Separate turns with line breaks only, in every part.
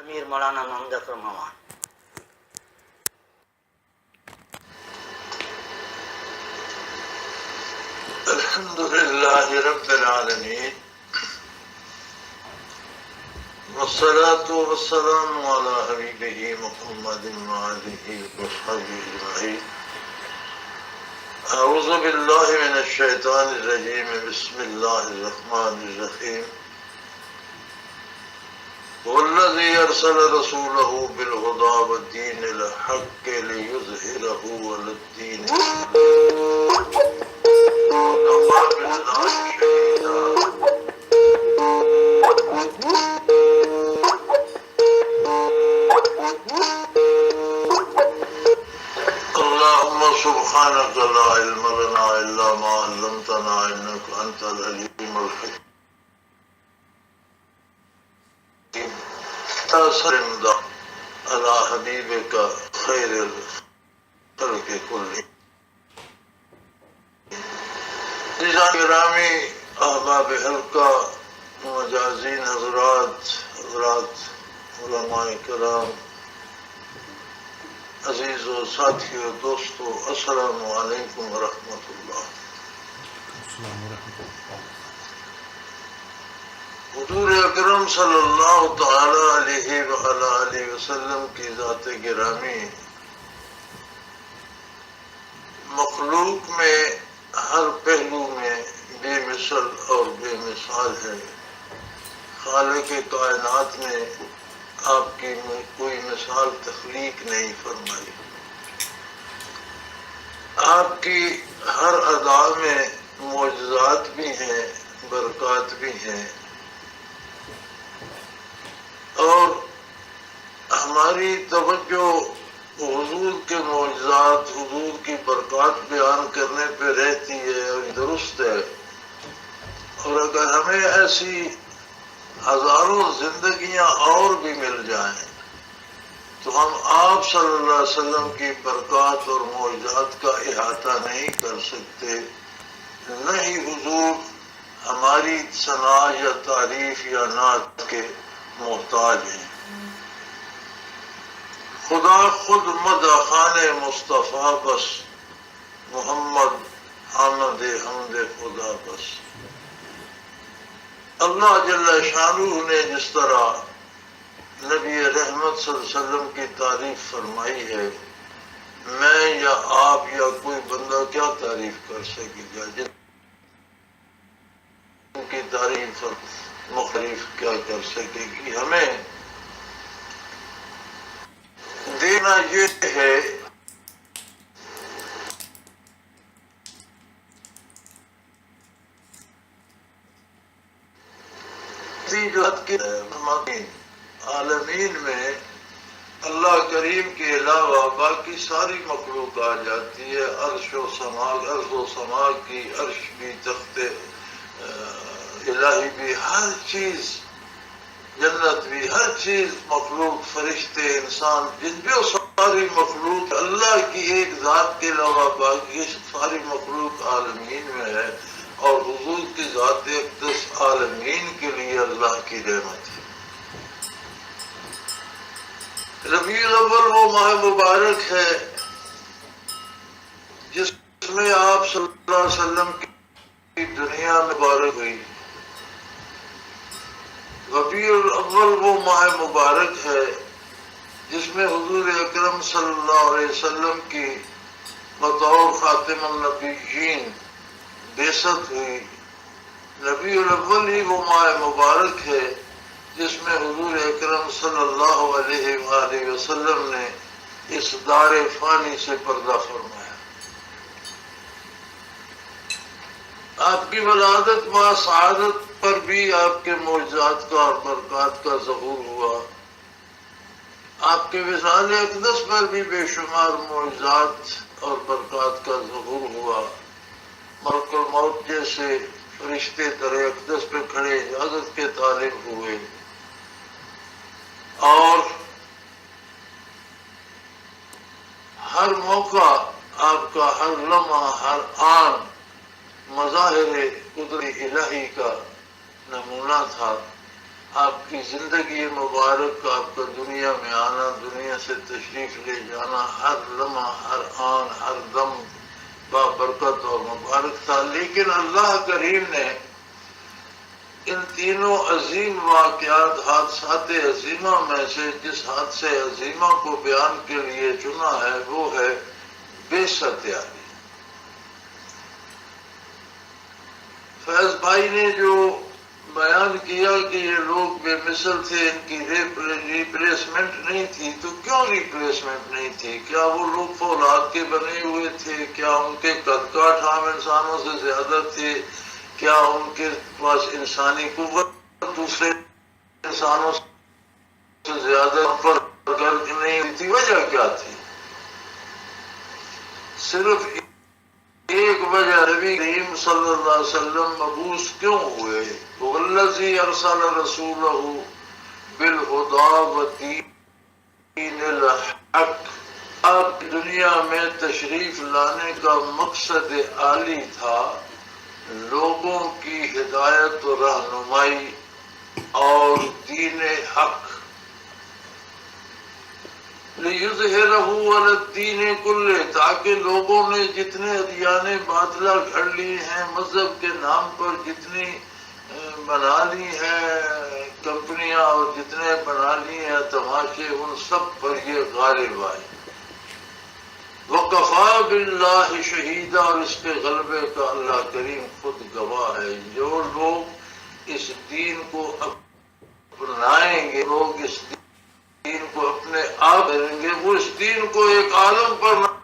امیر مولانا محمد فرمان.
الحمد لله رب العالمين والصلاة والسلام على حبيبه محمد وآله وصحبه أجمعين. أعوذ بالله من الشيطان الرجيم. بسم الله الرحمن الرحيم. والذي أرسل رسوله بالهدى والدين الحق ليظهره على الدين وكفى بالله شهيدا. اللهم سبحانك لا علم لنا إلا ما علمتنا إنك أنت العليم الحكيم. تسلم على حبيبك خير الخلق كلهم. گرامی احباب حلقہ، مجازین حضرات علماء کرام، عزیز و ساتھیو، دوستو، السلام علیکم ورحمۃ اللہ. حضور اکرم صلی اللہ تعالی علیہ وآلہ وسلم کی ذات گرامی مخلوق میں ہر پہلو میں بے مثل اور بے مثال ہے. خالق کائنات نے آپ کی کوئی مثال تخلیق نہیں فرمائی. آپ کی ہر ادا میں معجزات بھی ہیں، برکات بھی ہیں، اور ہماری توجہ حضور کے معجزات، حضور کی برکات بیان کرنے پہ رہتی ہے، اور درست ہے. اور اگر ہمیں ایسی ہزاروں زندگیاں اور بھی مل جائیں تو ہم آپ صلی اللہ علیہ وسلم کی برکات اور معجزات کا احاطہ نہیں کر سکتے. نہ ہی حضور ہماری ثنا یا تعریف یا نعت کے محتاج ہیں. خدا خود مدح خان مصطفیٰ بس، محمد حامد حمد خدا بس. اللہ جل شانہ نے جس طرح نبی رحمت صلی اللہ علیہ وسلم کی تعریف فرمائی ہے، میں یا آپ یا کوئی بندہ کیا تعریف کر سکے گا؟ جن کی تعریف مختلف کیا کر سکے گی؟ ہمیں دینا یہ ہے عالمین میں اللہ کریم کے علاوہ باقی ساری مخلوق آ جاتی ہے. عرش و سما کی، عرش بھی، تخت الہی بھی، ہر چیز، جنت بھی، ہر چیز، مخلوق، فرشتے، انسان، جن بھی ساری مخلوق اللہ کی ایک ذات کے علاوہ باقی ساری مخلوق عالمین میں ہے. اور حضور کی ذات اقدس عالمین کے لیے اللہ کی رحمت ہے. ربیع الاول وہ ماہ مبارک ہے جس میں آپ صلی اللہ علیہ وسلم کی دنیا مبارک ہوئی. ربیع الاول وہ ماہ مبارک ہے جس میں حضور اکرم صلی اللہ علیہ وسلم کی بطور خاتم النبیین بعثت ہوئی. ربیع الاول ہی وہ ماہ مبارک ہے جس میں حضور اکرم صلی اللہ علیہ وآلہ وسلم نے اس دار فانی سے پردہ فرمایا. آپ کی ولادت و سعادت پر بھی آپ کے معجزات کا اور برکات کا ظہور ہوا. آپ کے وصال اقدس پر بھی بے شمار معجزات اور برکات کا ظہور ہوا. ملک الموت جیسے فرشتے در اقدس پہ کھڑے اجازت کے طالب ہوئے، اور ہر موقع آپ کا ہر لمحہ، ہر آن مظاہر قدرت الہی کا نمونہ تھا. آپ کی زندگی مبارک، آپ کا دنیا میں آنا، دنیا سے تشریف لے جانا، ہر لمحہ، ہر آن، ہر دم بابرکت اور مبارک تھا. لیکن اللہ کریم نے ان تینوں عظیم واقعات، حادثات عظیمہ میں سے جس حادثے عظیمہ کو بیان کے لیے چنا ہے وہ ہے بعثت علی. فیض بھائی نے جو بیان کیا کہ یہ لوگ بے مثل تھے، ان کی ریپلیسمنٹ نہیں تھی، تو کیوں ریپلیسمنٹ نہیں تھی؟ کیا وہ لوگ فولاد کے بنے ہوئے تھے؟ کیا ان کے قد کاٹ عام انسانوں سے زیادہ تھے؟ کیا ان کے پاس انسانی قوت دوسرے انسانوں سے زیادہ پر غرق نہیں تھی؟ وجہ کیا تھی؟ صرف ایک وجہ، نبی کریم صلی اللہ علیہ وسلم مبعوث کیوں ہوئے؟ والذی ارسل رسولہ بالہدی ودین الحق. آپ دنیا میں تشریف لانے کا مقصد عالی تھا لوگوں کی ہدایت و رہنمائی اور دین حق. لِيُظْهِرَهُ عَلَى الدِّينِ كُلِّهِ، تاکہ لوگوں نے جتنے ادیان باطلہ گھڑ لی ہیں، مذہب کے نام پر جتنی بنا لی ہیں کمپنیاں اور جتنے بنا لی ہیں تماشے، ان سب پر یہ غالب آئے. وَكَفَى بِاللَّهِ شَهِيدًا، اور اس کے غلبے کا اللہ کریم خود گواہ ہے. جو لوگ اس دین کو اپنائیں گے، لوگ اس دین کو اپنے آپ کریں گے، وہ اس دین کو ایک عالم پر لانے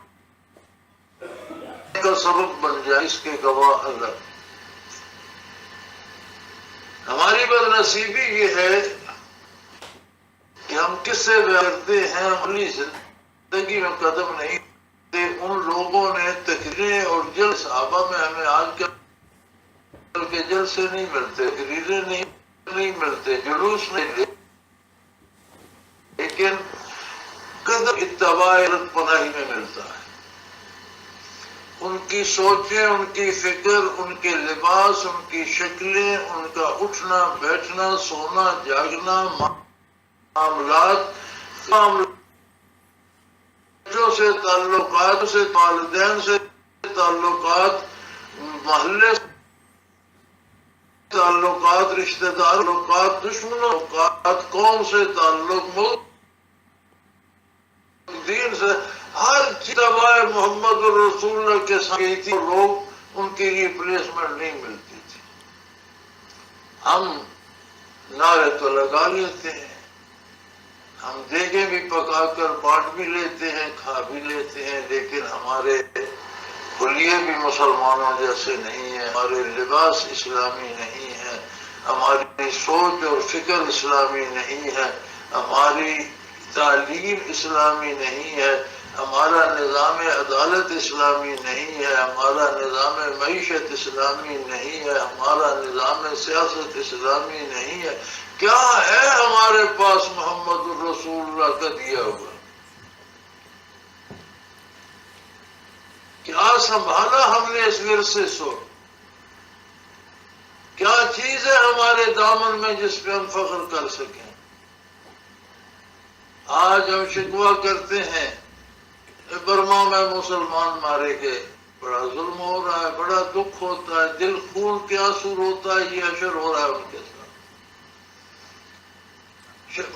کا سبب بن جائے، اس کے گواہ اللہ. ہماری بد نصیبی یہ ہے کہ ہم کس سے کرتے ہیں، اپنی زندگی میں قدم نہیں دیتے. ان لوگوں نے تقریریں اور جلسے، صحابہ میں ہمیں آج کل کے جلسے نہیں ملتے، تقریریں نہیں ملتے، جلوس نہیں، لیکن قدر اتباع پناہی میں ملتا ہے. ان کی سوچیں، ان کی فکر، ان کے لباس، ان کی شکلیں، ان کا اٹھنا بیٹھنا، سونا جاگنا، معاملات بچوں سے تعلقات، سے والدین سے تعلقات، محلے سے تعلقات، رشتہ دار تعلقات، دشمنوں تعلقات، قوم سے تعلق، ملک دین سے، ہر تبع محمد الرسول اللہ کے ساتھ تھی. لوگ ان کی ریپلیسمنٹ نہیں ملتی تھی. ہم نعرے تو لگا لیتے ہیں، ہم دیگیں بھی پکا کر بانٹ بھی لیتے ہیں، کھا بھی لیتے ہیں، لیکن ہمارے حلیے بھی مسلمانوں جیسے نہیں ہیں، ہمارے لباس اسلامی نہیں ہے، ہماری سوچ اور فکر اسلامی نہیں ہے، ہماری تعلیم اسلامی نہیں ہے، ہمارا نظام عدالت اسلامی نہیں ہے، ہمارا نظام معیشت اسلامی نہیں ہے، ہمارا نظام سیاست اسلامی نہیں ہے. کیا ہے ہمارے پاس محمد الرسول اللہ کا دیا ہوا؟ کیا سنبھالا ہم نے اس ورثے سے؟ کیا چیز ہے ہمارے دامن میں جس پہ ہم فخر کر سکیں؟ آج ہم شکوہ کرتے ہیں برما میں مسلمان مارے گئے، بڑا ظلم ہو رہا ہے، بڑا دکھ ہوتا ہے، دل خون کے آنسو روتا ہے. یہ اشر ہو رہا ہے ان کے ساتھ.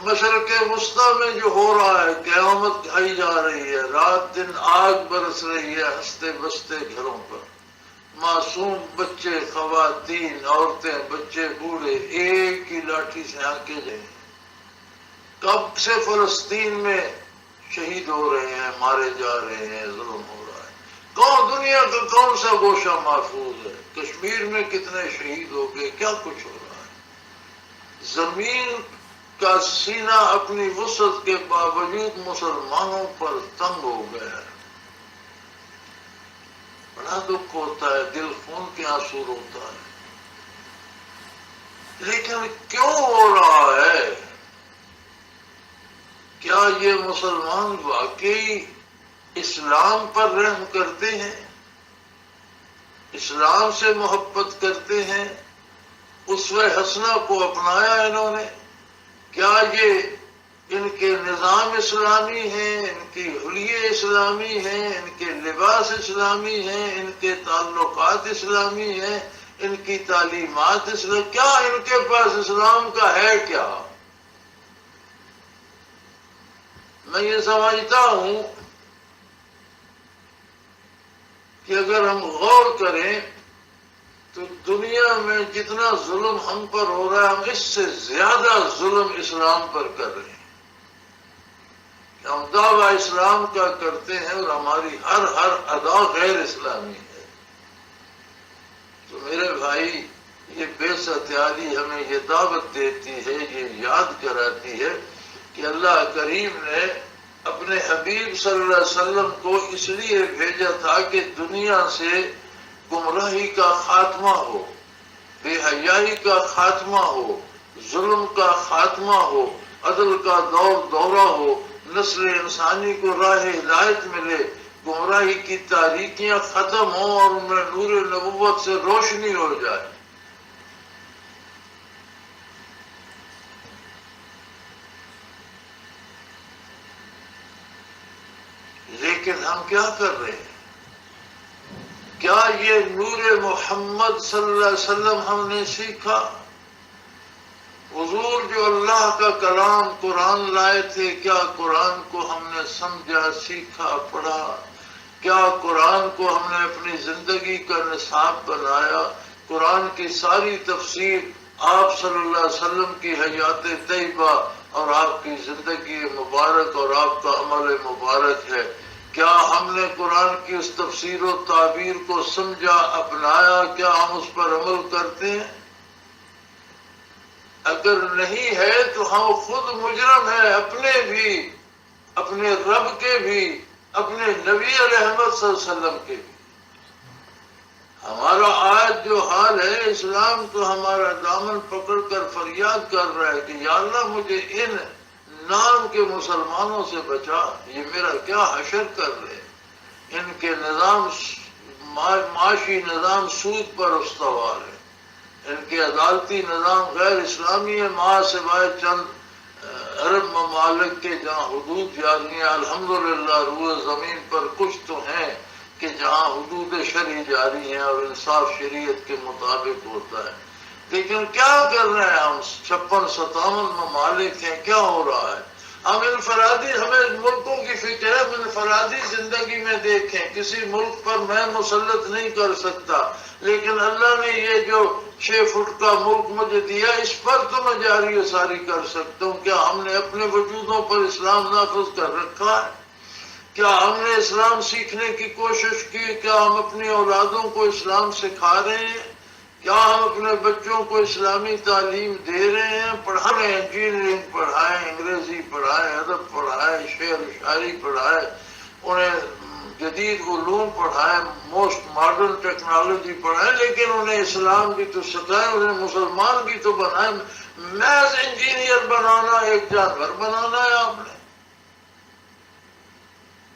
مشرق وسطیٰ میں جو ہو رہا ہے، قیامت آئی جا رہی ہے، رات دن آگ برس رہی ہے ہنستے بستے گھروں پر. معصوم بچے، خواتین، عورتیں، بچے، بوڑھے ایک ہی لاٹھی سے آنکے جائیں. کب سے فلسطین میں شہید ہو رہے ہیں، مارے جا رہے ہیں، ظلم ہو رہا ہے. دنیا کا کون سا گوشہ محفوظ ہے؟ کشمیر میں کتنے شہید ہو گئے، کیا کچھ ہو رہا ہے. زمین کا سینہ اپنی وسعت کے باوجود مسلمانوں پر تنگ ہو گیا ہے. بڑا دکھ ہوتا ہے، دل خون کے آنسو روتا ہے. لیکن کیوں ہو رہا ہے؟ کیا یہ مسلمان واقعی اسلام پر رحم کرتے ہیں، اسلام سے محبت کرتے ہیں؟ اسوہ حسنہ کو اپنایا انہوں نے، کیا یہ ان کے نظام اسلامی ہیں، ان کی حلیے اسلامی ہیں، ان کے لباس اسلامی ہیں، ان کے تعلقات اسلامی ہیں، ان کی تعلیمات اسلام، کیا ان کے پاس اسلام کا ہے کیا؟ میں یہ سمجھتا ہوں کہ اگر ہم غور کریں تو دنیا میں جتنا ظلم ہم پر ہو رہا ہے، ہم اس سے زیادہ ظلم اسلام پر کر رہے ہیں، کہ ہم دعویٰ اسلام کا کرتے ہیں اور ہماری ہر ادا غیر اسلامی ہے۔ تو میرے بھائی، یہ بے ستیاری ہمیں یہ دعوت دیتی ہے، یہ یاد کراتی ہے کہ اللہ کریم نے اپنے حبیب صلی اللہ علیہ وسلم کو اس لیے بھیجا تھا کہ دنیا سے گمراہی کا خاتمہ ہو، بے حیائی کا خاتمہ ہو، ظلم کا خاتمہ ہو، عدل کا دورہ ہو، نسل انسانی کو راہ ہدایت ملے، گمراہی کی تاریکیاں ختم ہوں اور ان میں نور نبوت سے روشنی ہو جائے۔ لیکن ہم کیا کر رہے ہیں؟ کیا یہ نور محمد صلی اللہ علیہ وسلم ہم نے سیکھا؟ حضور جو اللہ کا کلام قرآن لائے تھے، کیا قرآن کو ہم نے سمجھا، سیکھا، پڑھا؟ کیا قرآن کو ہم نے اپنی زندگی کا نصاب بنایا؟ قرآن کی ساری تفسیر آپ صلی اللہ علیہ وسلم کی حیات طیبہ اور آپ کی زندگی مبارک اور آپ کا عمل مبارک ہے۔ کیا ہم نے قرآن کی اس تفسیر و تعبیر کو سمجھا، اپنایا؟ کیا ہم اس پر عمل کرتے ہیں؟ اگر نہیں ہے تو ہم خود مجرم ہیں، اپنے بھی، اپنے رب کے بھی، اپنے نبی علیہ محمد صلی اللہ علیہ وسلم کے بھی۔ ہمارا آج جو حال ہے، اسلام تو ہمارا دامن پکڑ کر فریاد کر رہا ہے کہ یا اللہ مجھے ان نام کے مسلمانوں سے بچا، یہ میرا کیا حشر کر رہے ہیں، ان کے نظام، معاشی نظام سود پر استوار ہے، ان کے عدالتی نظام غیر اسلامی ہے، ماں سوائے چند عرب ممالک کے جہاں حدود جاری ہیں۔ الحمدللہ روئے زمین پر کچھ تو ہیں کہ جہاں حدود شرعی جاری ہیں اور انصاف شریعت کے مطابق ہوتا ہے، لیکن کیا کر رہے ہیں ہم؟ 56-57 ممالک ہیں، کیا ہو رہا ہے؟ ہم انفرادی، ہمیں ملکوں کی فکر ہے، ہم انفرادی زندگی میں دیکھیں، کسی ملک پر میں مسلط نہیں کر سکتا، لیکن اللہ نے یہ جو 6 فٹ کا ملک مجھے دیا، اس پر تو میں جاری و ساری کر سکتا ہوں۔ کیا ہم نے اپنے وجودوں پر اسلام نافذ کر رکھا ہے؟ کیا ہم نے اسلام سیکھنے کی کوشش کی؟ کیا ہم اپنی اولادوں کو اسلام سکھا رہے ہیں؟ کیا ہم اپنے بچوں کو اسلامی تعلیم دے رہے ہیں؟ پڑھا رہے ہیں، انجینئرنگ پڑھائیں، انگریزی پڑھائیں، ادب پڑھائیں، شعر و شاعری پڑھائیں، انہیں جدید علوم پڑھائیں، موسٹ ماڈرن ٹیکنالوجی پڑھائیں، لیکن انہیں اسلام بھی تو سکھائیں، انہیں مسلمان بھی تو بنائیں۔ محض انجینئر بنانا ایک جانور بنانا ہے آپ نے،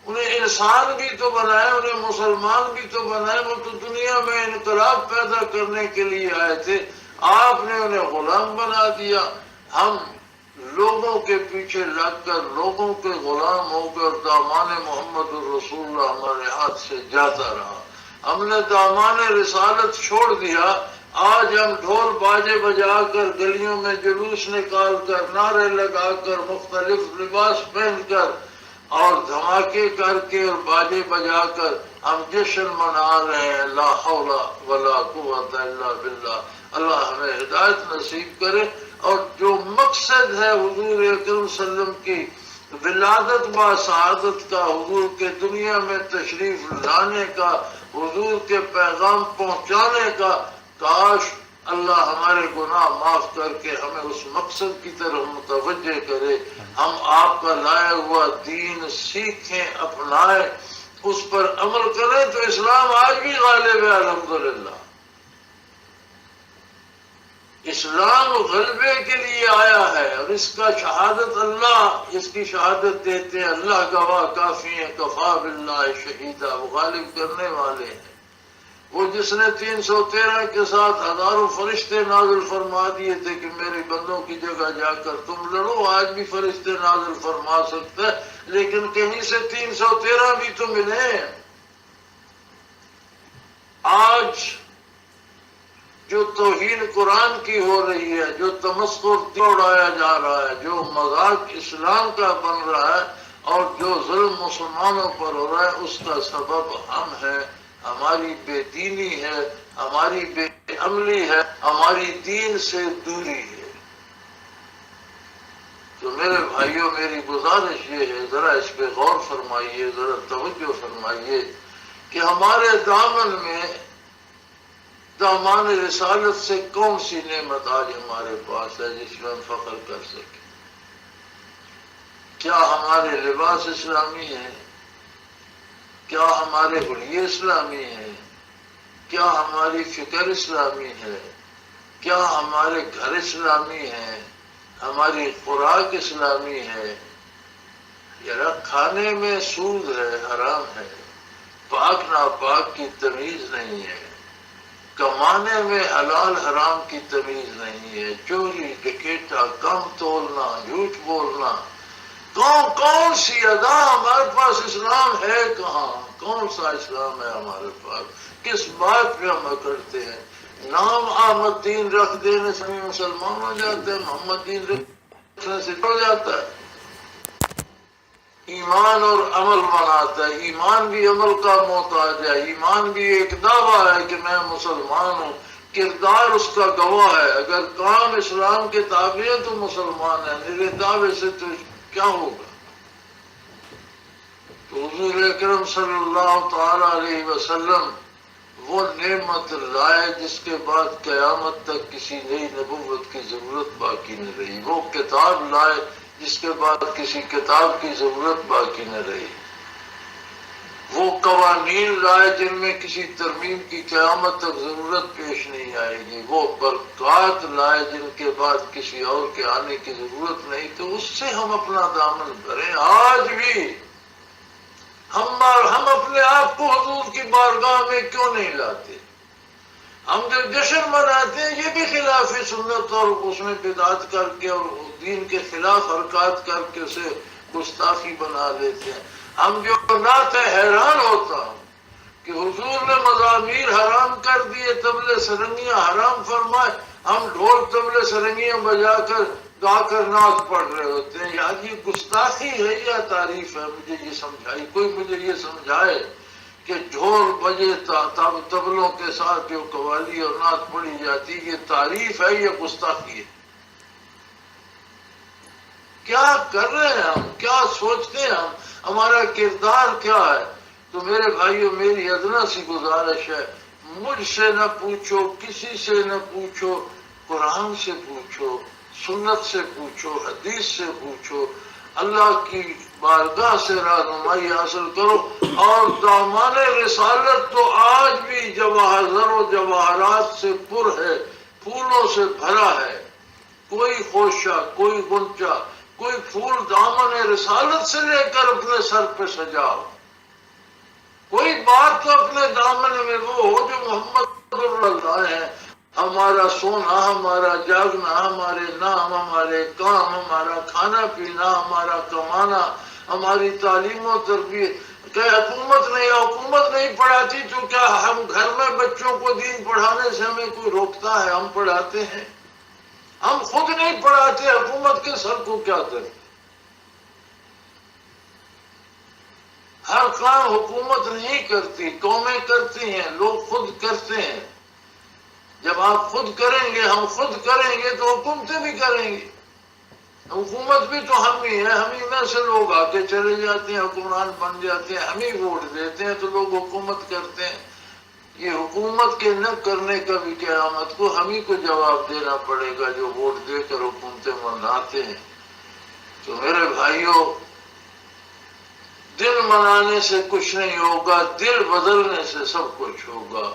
انہیں انسان بھی تو بنائے، انہیں مسلمان بھی تو بنائے۔ وہ تو دنیا میں انقلاب پیدا کرنے کے لیے آئے تھے، آپ نے انہیں غلام بنا دیا۔ ہم لوگوں کے پیچھے لگ کر لوگوں کے غلام ہو کر دامان محمد الرسول اللہ ہمارے ہاتھ سے جاتا رہا، ہم نے دامان رسالت چھوڑ دیا۔ آج ہم ڈھول باجے بجا کر، گلیوں میں جلوس نکال کر، نعرے لگا کر، مختلف لباس پہن کر اور دھماکے کر کے اور باجے بجا کر ہم جشن منا رہے ہیں۔ لا حول ولا قوت الا باللہ۔ اللہ ہمیں ہدایت نصیب کرے، اور جو مقصد ہے حضور اکرم صلی اللہ علیہ وسلم کی ولادت با سعادت کا، حضور کے دنیا میں تشریف لانے کا، حضور کے پیغام پہنچانے کا، کاش اللہ ہمارے گناہ معاف کر کے ہمیں اس مقصد کی طرف متوجہ کرے، ہم آپ کا لایا ہوا دین سیکھیں، اپنائیں، اس پر عمل کریں تو اسلام آج بھی غالب ہے الحمدللہ۔ اسلام غلبے کے لیے آیا ہے، اور اس کا شہادت اللہ، اس کی شہادت دیتے ہیں اللہ گواہ کافی ہیں، کفا باللہ شہیدہ، وہ غالب کرنے والے ہیں، وہ جس نے 313 کے ساتھ ہزاروں فرشتے نازل فرما دیے تھے کہ میرے بندوں کی جگہ جا کر تم لڑو، آج بھی فرشتے نازل فرما سکتا ہے، لیکن کہیں سے 313 بھی تو ملے۔ آج جو توہین قرآن کی ہو رہی ہے، جو تمسخر اڑایا جا رہا ہے، جو مذاق اسلام کا بن رہا ہے اور جو ظلم مسلمانوں پر ہو رہا ہے، اس کا سبب ہم ہیں، ہماری بے دینی ہے، ہماری بے عملی ہے، ہماری دین سے دوری ہے۔ تو میرے بھائیوں، میری گزارش یہ ہے، ذرا اس پہ غور فرمائیے، ذرا توجہ فرمائیے کہ ہمارے دامن میں دامان رسالت سے کون سی نعمت آج ہمارے پاس ہے جس میں ہم فخر کر سکیں؟ کیا ہمارے لباس اسلامی ہیں؟ کیا ہمارے حلیے اسلامی ہیں؟ کیا ہماری فکر اسلامی ہے؟ کیا ہمارے گھر اسلامی ہیں؟ ہماری خوراک اسلامی ہے؟ یا کھانے میں سود ہے، حرام ہے، پاک ناپاک کی تمیز نہیں ہے، کمانے میں حلال حرام کی تمیز نہیں ہے، چوری ڈکیٹا، کم تولنا، جھوٹ بولنا، کون سی ادا ہمارے پاس اسلام ہے؟ کہاں؟ کون سا اسلام ہے ہمارے پاس؟ کس بات پہ ہم اکڑتے ہیں؟ نام احمد دین رکھ دینے سے مسلمان ہو جاتے ہیں، محمد دین رکھنے سے ہو جاتا ہے۔ ایمان اور عمل بناتا ہے، ایمان بھی عمل کا محتاج ہے، ایمان بھی ایک دعویٰ ہے کہ میں مسلمان ہوں، کردار اس کا گواہ ہے، اگر کام اسلام کے تابع ہے تو مسلمان ہے، میرے دعوے سے تو کیا ہوگا؟ تو حضور اکرم صلی اللہ تعالی علیہ وسلم وہ نعمت لائے جس کے بعد قیامت تک کسی نئی نبوت کی ضرورت باقی نہ رہی، وہ کتاب لائے جس کے بعد کسی کتاب کی ضرورت باقی نہ رہی، وہ قوانین لائے جن میں کسی ترمیم کی قیامت تک ضرورت پیش نہیں آئے گی، وہ برکات لائے جن کے بعد کسی اور کے آنے کی ضرورت نہیں، تو اس سے ہم اپنا دامن بھریں۔ آج بھی ہم اپنے آپ کو حضور کی بارگاہ میں کیوں نہیں لاتے؟ ہم جو جشن مناتے ہیں یہ بھی خلاف سنت اور اس میں بدعت کر کے اور دین کے خلاف حرکات کر کے اسے گستاخی بنا لیتے ہیں۔ ہم جو نعت حیران ہوتا ہوں کہ حضور نے مزامیر حرام کر دیے، طبلے سرنگیاں حرام فرمائے، ہم ڈھول طبلے سرنگیاں بجا کر گا کر نعت پڑھ رہے ہوتے ہیں۔ یار یہ گستاخی ہے یا تعریف ہے؟ مجھے یہ سمجھائی، کوئی مجھے یہ سمجھائے کہ ڈھول بجے طبلوں کے ساتھ جو قوالی اور نعت پڑھی جاتی یہ تعریف ہے یا گستاخی ہے؟ کیا کر رہے ہیں ہم؟ کیا سوچتے ہیں ہم؟ ہمارا کردار کیا ہے؟ تو میرے بھائیوں، میری ادنا سی گزارش ہے، مجھ سے نہ پوچھو، کسی سے نہ پوچھو، قرآن سے پوچھو، سنت سے پوچھو، حدیث سے پوچھو، اللہ کی بارگاہ سے رہنمائی حاصل کرو۔ اور دامان رسالت تو آج بھی جواہر و جواہرات سے پر ہے، پھولوں سے بھرا ہے، کوئی خوشہ، کوئی غنچہ، کوئی پھول دامن رسالت سے لے کر اپنے سر پہ سجاؤ، کوئی بات تو اپنے دامن میں وہ ہو جو محمد اللہ ہے۔ ہمارا سونا، ہمارا جاگنا، ہمارے نام، ہمارے کام، ہمارا کھانا پینا، ہمارا کمانا، ہماری تعلیم و تربیت، کہ حکومت نہیں پڑھاتی تو کیا ہم گھر میں بچوں کو دین پڑھانے سے ہمیں کوئی روکتا ہے؟ ہم پڑھاتے ہیں۔ ہم خود نہیں پڑھاتے، حکومت کے سر کو کیا کریں؟ ہر کام حکومت نہیں کرتی، قومیں کرتی ہیں، لوگ خود کرتے ہیں۔ جب آپ خود کریں گے، ہم خود کریں گے تو حکومتیں بھی کریں گی۔ حکومت بھی تو ہم ہی ہیں، ہم ہی میں سے لوگ آتے چلے جاتے ہیں، حکمران بن جاتے ہیں، ہم ہی ووٹ دیتے ہیں تو لوگ حکومت کرتے ہیں۔ یہ حکومت کے نہ کرنے کا بھی قیامت کو ہم ہی کو جواب دینا پڑے گا جو ووٹ دے کر حکومتیں مناتے ہیں۔ تو میرے بھائیوں، دل منانے سے کچھ نہیں ہوگا، دل بدلنے سے سب کچھ ہوگا۔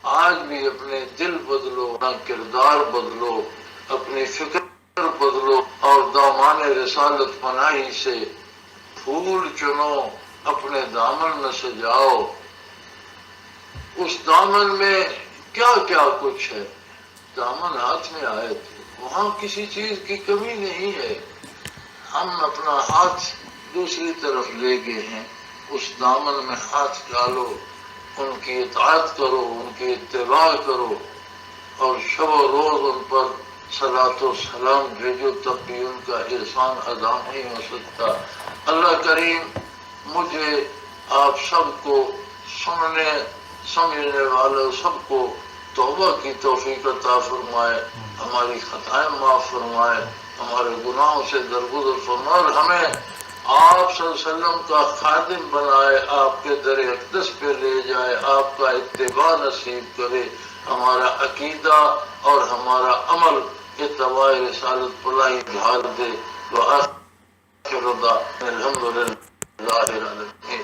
آج بھی اپنے دل بدلو، اپنا کردار بدلو، اپنی فکر بدلو اور دامان رسالت پناہی سے پھول چنو، اپنے دامن میں سجاؤ۔ اس دامن میں کیا کیا کچھ ہے، دامن ہاتھ میں آئے تو وہاں کسی چیز کی کمی نہیں ہے، ہم اپنا ہاتھ دوسری طرف لے گئے ہیں، اس دامن میں ہاتھ ڈالو، ان کی اطاعت کرو، ان کی اتباع کرو، اور شب و روز ان پر صلاۃ و سلام بھیجو، تب بھی ان کا احسان ادا نہیں ہو سکتا۔ اللہ کریم مجھے آپ سب کو، سننے سمجھنے والے سب کو توبہ کی توفیق عطا فرمائے، ہماری خطائیں معاف فرمائے، ہمارے گناہوں سے درگزر فرمائے، اور ہمیں آپ صلی اللہ علیہ وسلم کا خادم بنائے، آپ کے در اقدس پہ لے جائے، آپ کا اتباع نصیب کرے، ہمارا عقیدہ اور ہمارا عمل اتباع رسالت پلائی ڈھال دے۔ وآخر دعوانا الحمدللہ رب العالمین۔